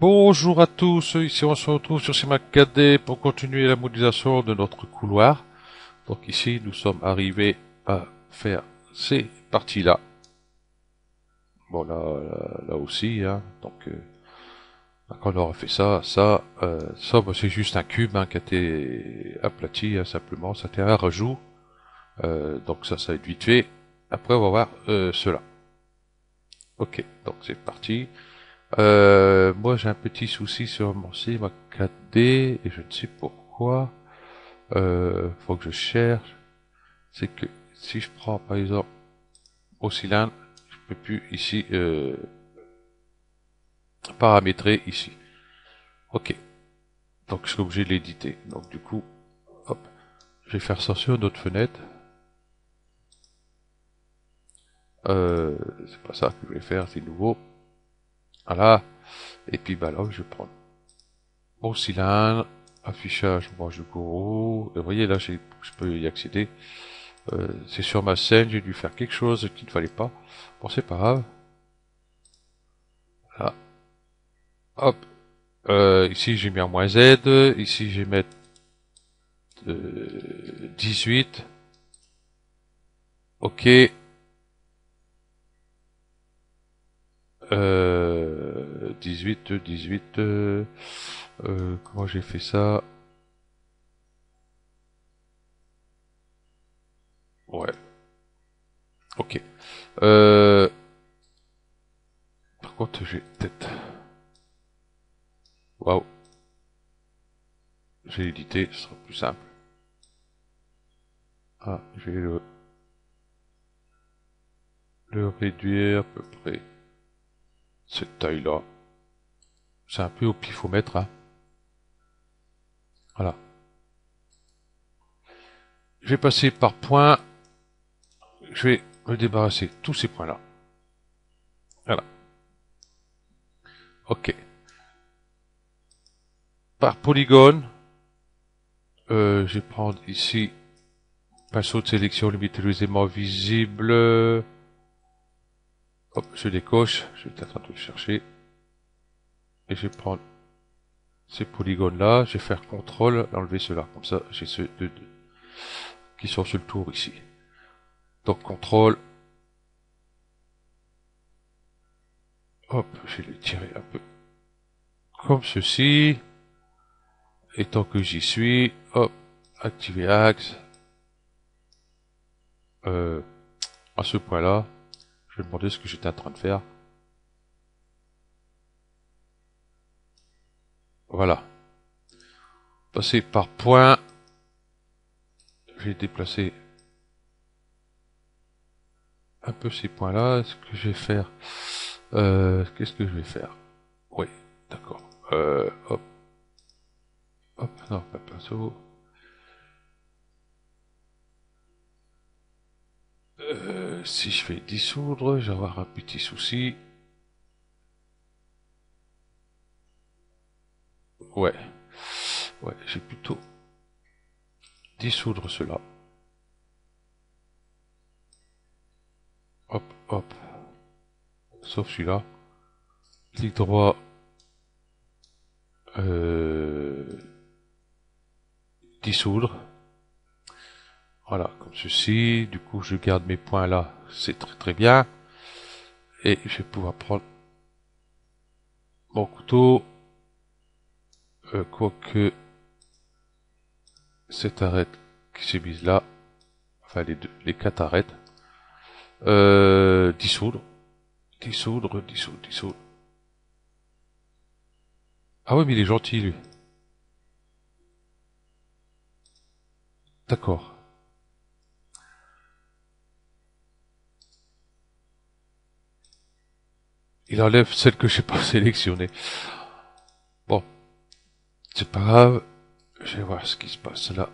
Bonjour à tous, ici on se retrouve sur CMAC 4D pour continuer la modélisation de notre couloir. Donc ici nous sommes arrivés à faire ces parties-là. Bon là aussi, hein. Donc quand on aura fait ça, bah, c'est juste un cube hein, qui a été aplati hein, simplement, ça a été un rajout. Donc ça va être vite fait. Après on va voir cela. Ok, donc c'est parti. Moi j'ai un petit souci sur mon CMAC 4D et je ne sais pourquoi. Faut que je cherche. C'est que si je prends par exemple au cylindre, je peux plus ici paramétrer ici. Ok, donc je suis obligé de l'éditer. Donc du coup, hop, je vais faire ça sur une autre fenêtre. C'est pas ça que je vais faire, c'est nouveau. Voilà. Et puis bah là, je vais prendre mon cylindre, affichage, moi je gourou. Et vous voyez là, je peux y accéder. C'est sur ma scène, j'ai dû faire quelque chose qu'il ne fallait pas. Bon, c'est pas grave. Là, hop. Ici, j'ai mis un moins Z. Ici, je vais mettre 18. Ok. 18. Comment j'ai fait ça? Ouais. Ok. Euh, Par contre, j'ai peut-être... Waouh. J'ai édité, ce sera plus simple. Ah, je vais le réduire à peu près. Cette taille-là. C'est un peu au pifomètre, hein. Voilà. Je vais passer par points. Je vais me débarrasser de tous ces points-là. Voilà. Ok. Par polygone, je vais prendre ici pinceau de sélection limité les aimants visibles. Hop, je décoche. Je vais être en train de le chercher. Et je vais prendre ces polygones-là. Je vais faire CTRL, enlever ceux-là. Comme ça, j'ai ceux qui sont sur le tour ici. Donc CTRL. Hop, je vais les tirer un peu comme ceci. Et tant que j'y suis, hop, activer axe. Euh, à ce point-là, je vais demander ce que j'étais en train de faire. Voilà. Passer par point. Je vais déplacer un peu ces points-là. Ce que je vais faire. Qu'est-ce que je vais faire? Oui, d'accord. Hop, hop, non, pas pinceau. Si je fais dissoudre, je vais avoir un petit souci. Ouais, ouais, j'ai plutôt dissoudre cela. Hop, hop. Sauf celui-là. Clic droit. Euh, Dissoudre. Voilà, comme ceci. Du coup, je garde mes points là. C'est très très bien. Et je vais pouvoir prendre mon couteau. Quoique cette arête qui s'est mise là. Enfin, les quatre arêtes. Dissoudre. Dissoudre. Ah ouais, mais il est gentil, lui. D'accord. Il enlève celle que j'ai pas sélectionnée. Bon, c'est pas grave. Je vais voir ce qui se passe là.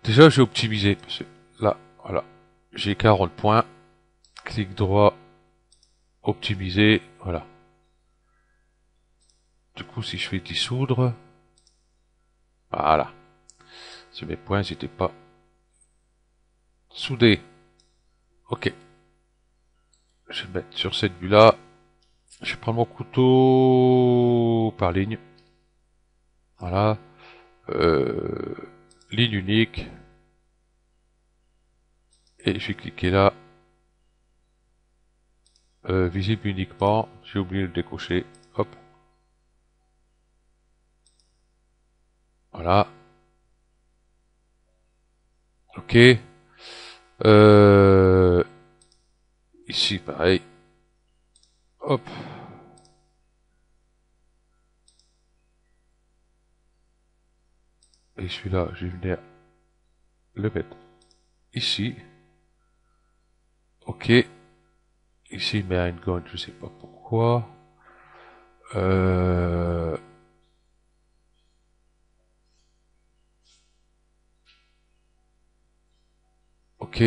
Déjà, j'ai optimisé. Parce que là, voilà. J'ai 40 points. Clic droit. Optimiser. Voilà. Du coup, si je fais dissoudre. Voilà. Si mes points n'étaient pas soudés. Ok. Je vais mettre sur cette vue-là. Je vais prendre mon couteau. par ligne. Voilà. Ligne unique. Et je vais cliquer là. Visible uniquement. J'ai oublié de le décocher. Hop. Voilà. Ok. Ici, pareil. Hop. Et celui-là, je vais venir le mettre ici. Ok. Ici, il met un gun, je sais pas pourquoi. Ok.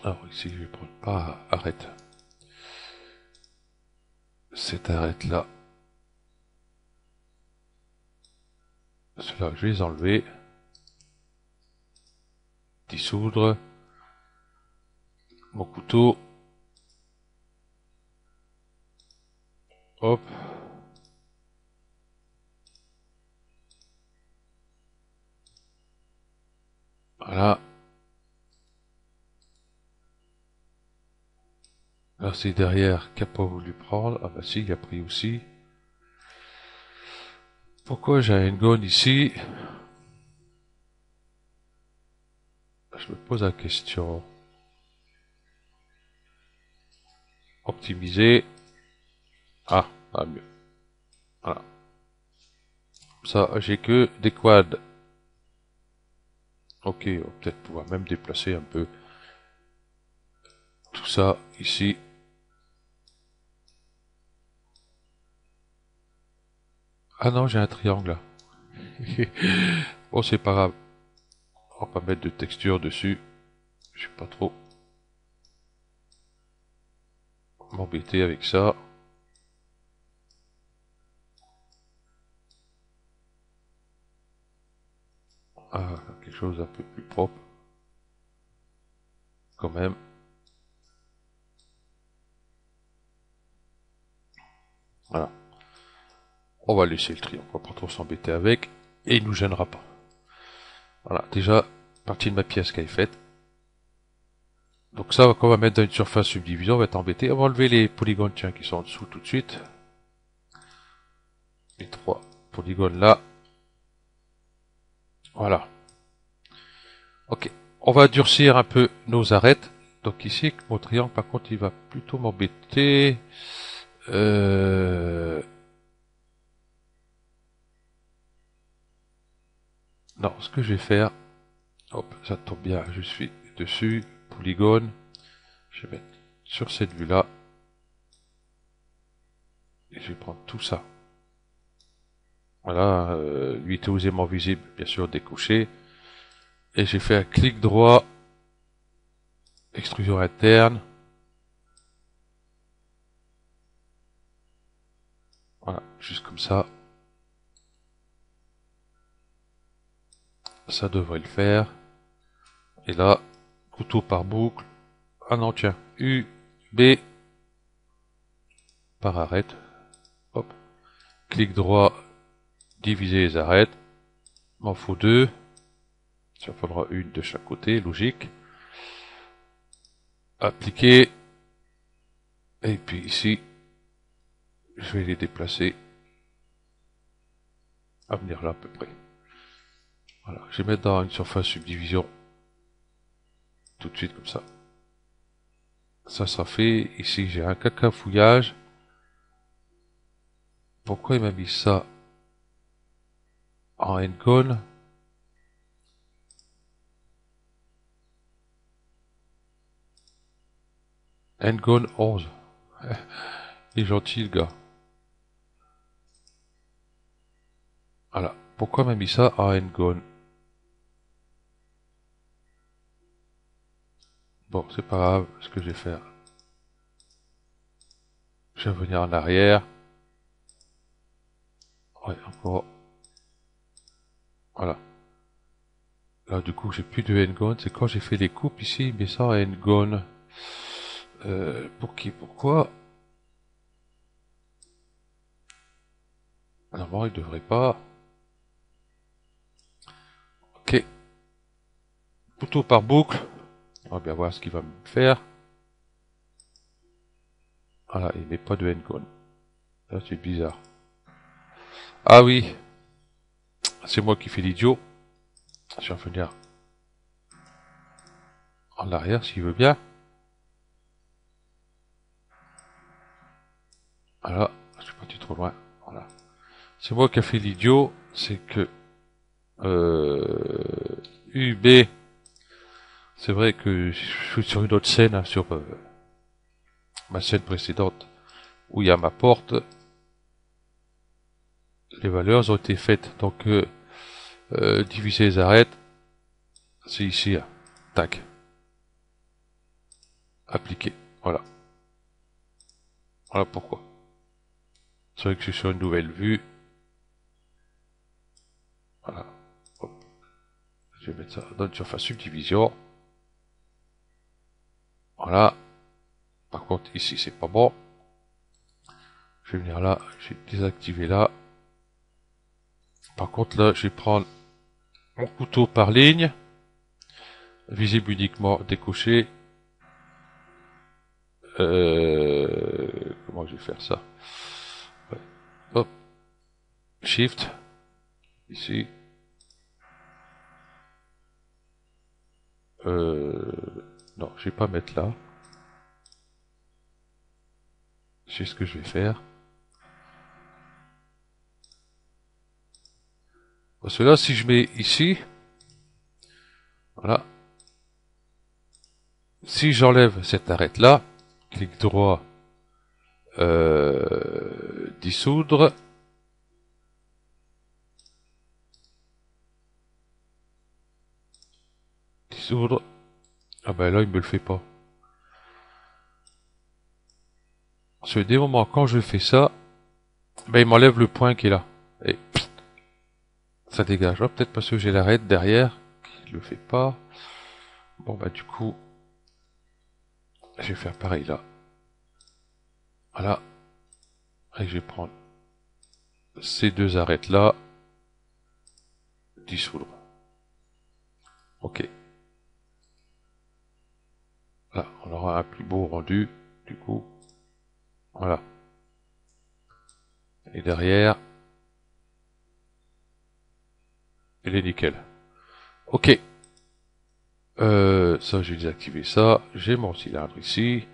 Alors ici, je vais prendre pas arrête. Cette arrête là. Cela, je vais les enlever. Dissoudre. Mon couteau. Hop. Voilà. Là, c'est derrière qui n'a pas voulu prendre. Ah bah si, il a pris aussi. Pourquoi j'ai un gun ici? Je me pose la question. Optimiser. Ah, mieux. Voilà. Ça, j'ai que des quads. Ok, on va peut-être pouvoir même déplacer un peu tout ça ici. Ah non, j'ai un triangle là. Bon, c'est pas grave. On va pas mettre de texture dessus. Je sais pas trop m'embêter avec ça. Ah, quelque chose d'un peu plus propre. Quand même. Voilà. On va laisser le triangle. On va pas trop s'embêter avec. Et il nous gênera pas. Voilà. Déjà, partie de ma pièce qui est faite. Donc ça, quand on va mettre dans une surface subdivision, on va être embêté. On va enlever les polygones, tiens, qui sont en dessous tout de suite. Les 3 polygones là. Voilà. Ok. On va durcir un peu nos arêtes. Donc ici, mon triangle, par contre, il va plutôt m'embêter. Non, ce que je vais faire, hop, ça tombe bien, je suis dessus, polygone, je vais mettre sur cette vue-là, et je vais prendre tout ça. Voilà, 8 aisément visible, bien sûr, décoché, et j'ai fait un clic droit, extrusion interne, voilà, juste comme ça. Ça devrait le faire. Et là, couteau par boucle. Ah non, tiens, U, B, par arête. Hop. Clic droit, diviser les arêtes. M'en faut 2. Ça faudra une de chaque côté, logique. Appliquer. Et puis ici, je vais les déplacer à venir là à peu près. Voilà, je vais mettre dans une surface subdivision tout de suite comme ça. Ça sera fait. Ici, j'ai un cacafouillage. Pourquoi il m'a mis ça en N-Gone? N-Gone 11. Il est gentil le gars. Voilà. Pourquoi il m'a mis ça en N-Gone? Bon, c'est pas grave. Ce que je vais faire, je vais venir en arrière. Ouais, encore. Voilà. Là, du coup, j'ai plus de N-Gone. C'est quand j'ai fait les coupes ici, mais ça en N-Gone. Pour qui? Pourquoi? Normalement, il devrait pas. Ok. Couteau par boucle. On va bien voir ce qu'il va me faire. Voilà, il met pas de N-cone. Là, c'est bizarre. Ah oui, c'est moi qui fais l'idiot. Je vais revenir en arrière s'il veut bien. Voilà, je suis parti trop loin. Voilà. C'est moi qui ai fait l'idiot. C'est que UB, c'est vrai que je suis sur une autre scène, hein, sur ma scène précédente, où il y a ma porte. Les valeurs ont été faites. Donc, diviser les arêtes, c'est ici. Hein. Tac. Appliquer. Voilà. Voilà pourquoi. C'est vrai que je suis sur une nouvelle vue. Voilà. Hop. Je vais mettre ça dans une surface subdivision. Voilà. Par contre, ici, c'est pas bon. Je vais venir là. Je vais désactiver là. Par contre, là, je vais prendre mon couteau par ligne. Visible uniquement décoché. Comment je vais faire ça? Ouais. Hop. Shift. Ici. Non, je vais pas mettre là. C'est ce que je vais faire. Parce que là, si je mets ici, voilà. Si j'enlève cette arête là, clic droit, dissoudre. Dissoudre. Ah ben là, il me le fait pas. Parce que des moments, quand je fais ça, ben il m'enlève le point qui est là. Et ça dégage. Oh, peut-être parce que j'ai l'arête derrière, qui le fait pas. Bon bah du coup, je vais faire pareil là. Voilà. Et je vais prendre ces deux arêtes là. Dissoudre. Ok. Là, on aura un plus beau rendu. Du coup, voilà. Et derrière, il est nickel. Ok. Ça, j'ai désactivé ça. J'ai mon cylindre ici.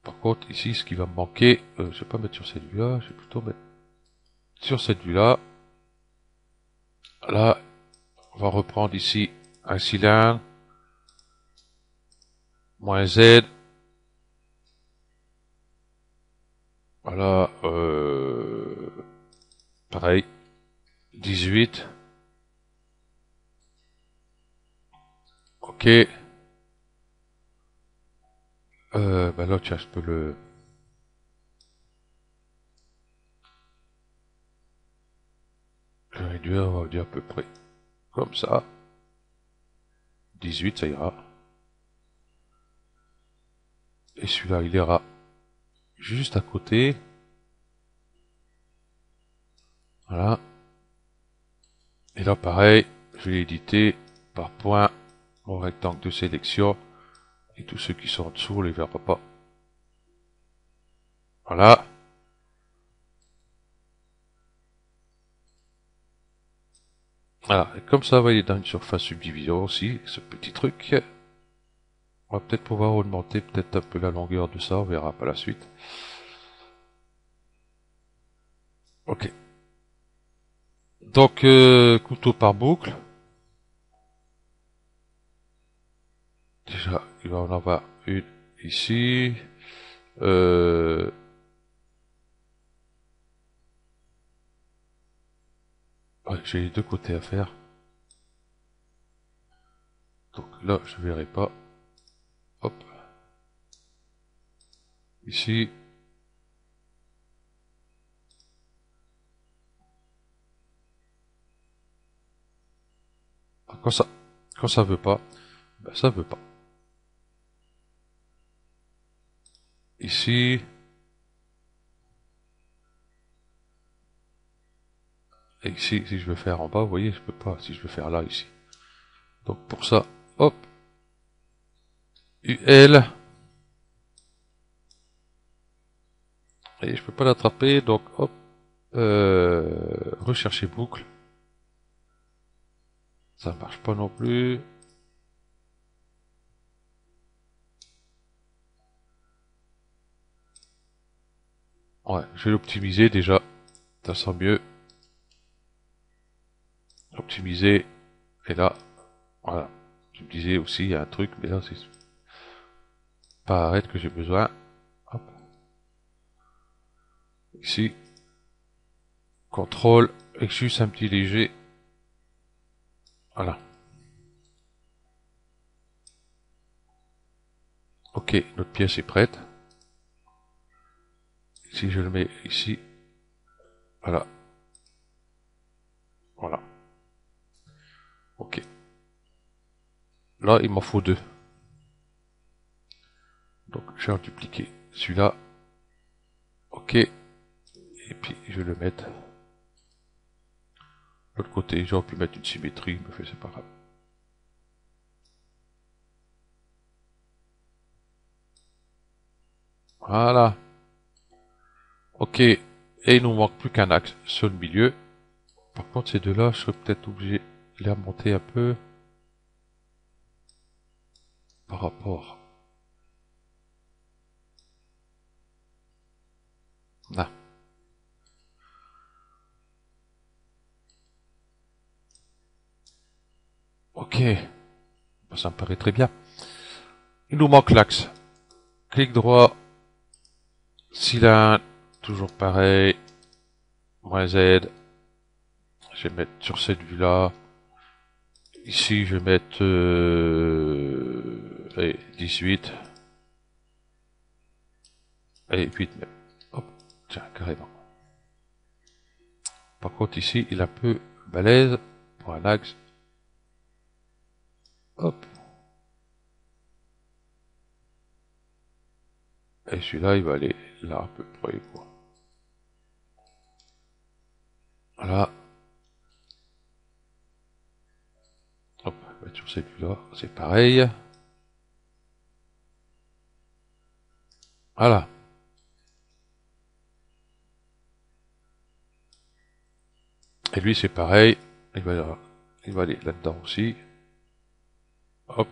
Par contre, ici, ce qui va me manquer, je vais pas mettre sur cette vue-là, je vais plutôt mettre sur cette vue-là. Là, on va reprendre ici un cylindre. Moins Z. Voilà, pareil. 18. Ok. Bah là, tiens, je peux le réduire, on va dire à peu près comme ça. 18, ça ira. Et celui-là, il ira juste à côté. Voilà. Et là, pareil, je vais éditer par point mon rectangle de sélection. Et tous ceux qui sont en dessous, on les verra pas. Voilà. Voilà. Et comme ça, va aller dans une surface subdivision aussi, ce petit truc. On va peut-être pouvoir augmenter peut-être un peu la longueur de ça, on verra par la suite. Ok. Donc, couteau par boucle. Déjà, il va en avoir une ici. Euh, ouais, j'ai les deux côtés à faire. Donc là, je verrai pas. Hop. Ici. Quand ça, quand ça veut pas, ben ça veut pas. Ici. Et ici, si je veux faire en bas, vous voyez, je peux pas. Si je veux faire là, ici. Donc pour ça, hop, UL. Et je peux pas l'attraper, donc hop, rechercher boucle. Ça marche pas non plus. Ouais, je vais l'optimiser déjà. Ça sent mieux. Optimiser. Et là, voilà. Je me disais aussi, il y a un truc, mais là, c'est pas arrête que j'ai besoin. Hop. Ici. Contrôle. Et juste un petit léger. Voilà. Ok, notre pièce est prête. Si je le mets ici. Voilà. Voilà. Ok. Là, il m'en faut deux. Donc, je vais en dupliquer celui-là. Ok. Et puis, je vais le mettre de l'autre côté. J'aurais pu mettre une symétrie, mais c'est pas grave. Voilà. Ok. Et il nous manque plus qu'un axe sur le milieu. Par contre, ces deux-là, je serais peut-être obligé de les remonter un peu par rapport. Là. Ok. Ça me paraît très bien. Il nous manque l'axe. Clic droit. Cylindre. Toujours pareil. -Z. Je vais mettre sur cette vue-là. Ici, je vais mettre allez, 18. Allez, 8 même. Hop, tiens, carrément. Par contre, ici, il est un peu balèze pour un axe. Hop. Et celui-là, il va aller là à peu près, quoi. Voilà. Hop, on va mettre sur cette vue-là, c'est pareil. Voilà. Et lui, c'est pareil. Il va aller là-dedans aussi. Hop.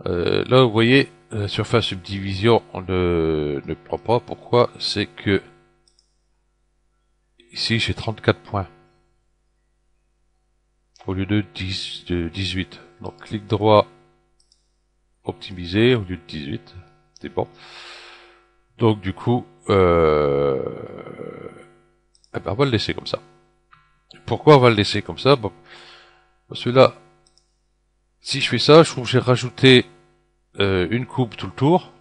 Là, vous voyez, la surface subdivision, on ne prend pas. Pourquoi? C'est que ici, j'ai 34 points. Au lieu de 18. Donc, clic droit, optimiser, au lieu de 18. C'est bon. Donc, du coup, eh ben, on va le laisser comme ça. Pourquoi on va le laisser comme ça? Bon, parce que là, si je fais ça, je trouve que j'ai rajouté une coupe tout le tour.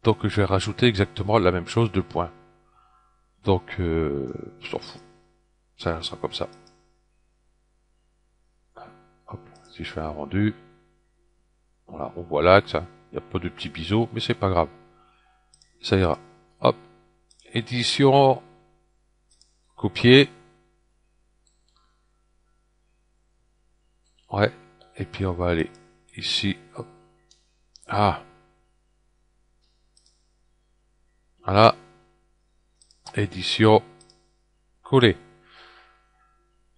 Donc je vais rajouter exactement la même chose, 2 points. Donc, je s'en fous. Ça restera comme ça. Hop, si je fais un rendu, voilà, on voit l'axe. Il n'y a pas de petits biseaux, mais c'est pas grave. Ça ira. Hop, édition, copier. Ouais, et puis on va aller ici. Hop. Ah, voilà. Édition, coller.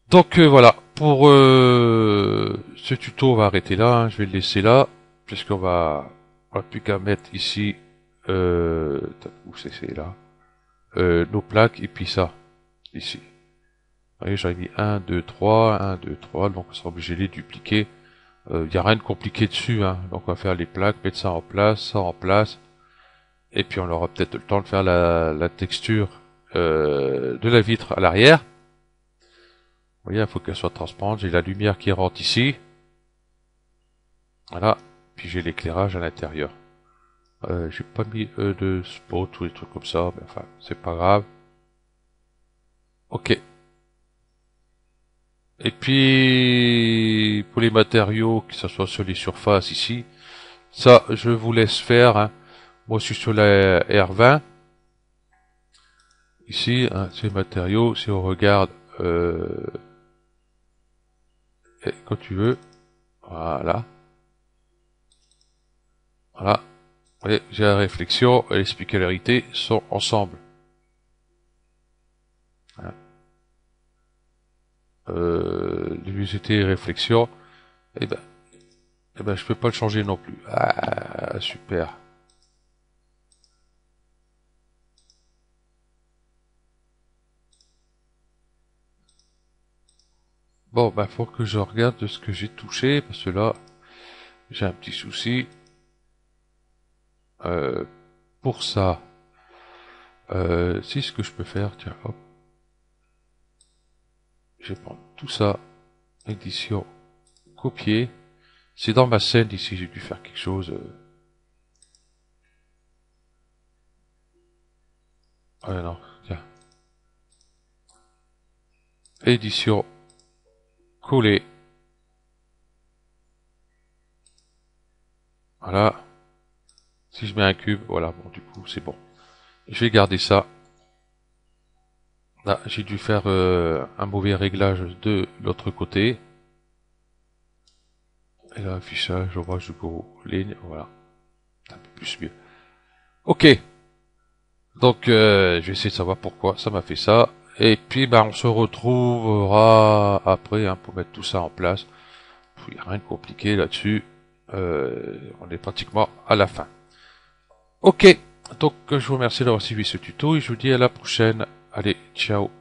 Donc voilà, pour ce tuto, on va arrêter là, hein. Je vais le laisser là, puisqu'on on va plus qu'à mettre ici, où c'est là, nos plaques, et puis ça, ici. Vous voyez, j'avais mis 1, 2, 3, 1, 2, 3, donc on sera obligé de les dupliquer. Il n'y a rien de compliqué dessus, hein. Donc on va faire les plaques, mettre ça en place, et puis on aura peut-être le temps de faire la texture de la vitre à l'arrière. Vous voyez, il faut qu'elle soit transparente. J'ai la lumière qui rentre ici. Voilà. Puis j'ai l'éclairage à l'intérieur. J'ai pas mis de spot ou des trucs comme ça. Mais enfin, c'est pas grave. Ok. Et puis, pour les matériaux, que ce soit sur les surfaces ici, ça, je vous laisse faire, hein. Moi, je suis sur la R20. Ici, hein, ces matériaux, si on regarde et quand tu veux. Voilà. Voilà. Vous voyez, j'ai la réflexion et les spécularités sont ensemble. Voilà. Luminosité et réflexion, eh ben, je peux pas le changer non plus. Ah, super. Bon, ben, faut que je regarde de ce que j'ai touché, parce que là, j'ai un petit souci. Euh, pour ça, si ce que je peux faire, tiens, hop, je vais prendre tout ça, édition, copier. C'est dans ma scène ici, j'ai dû faire quelque chose. Ah non, tiens. Édition, coller. Voilà. Si je mets un cube, voilà, bon, du coup, c'est bon. Je vais garder ça. Là, j'ai dû faire un mauvais réglage de l'autre côté. Et là, affichage, on voit jusqu'aux lignes, voilà. Un peu plus mieux. Ok. Donc, je vais essayer de savoir pourquoi ça m'a fait ça. Et puis, bah, on se retrouvera après hein, pour mettre tout ça en place. Il n'y a rien de compliqué là-dessus. On est pratiquement à la fin. Ok. Donc, je vous remercie d'avoir suivi ce tuto et je vous dis à la prochaine. Allez, ciao.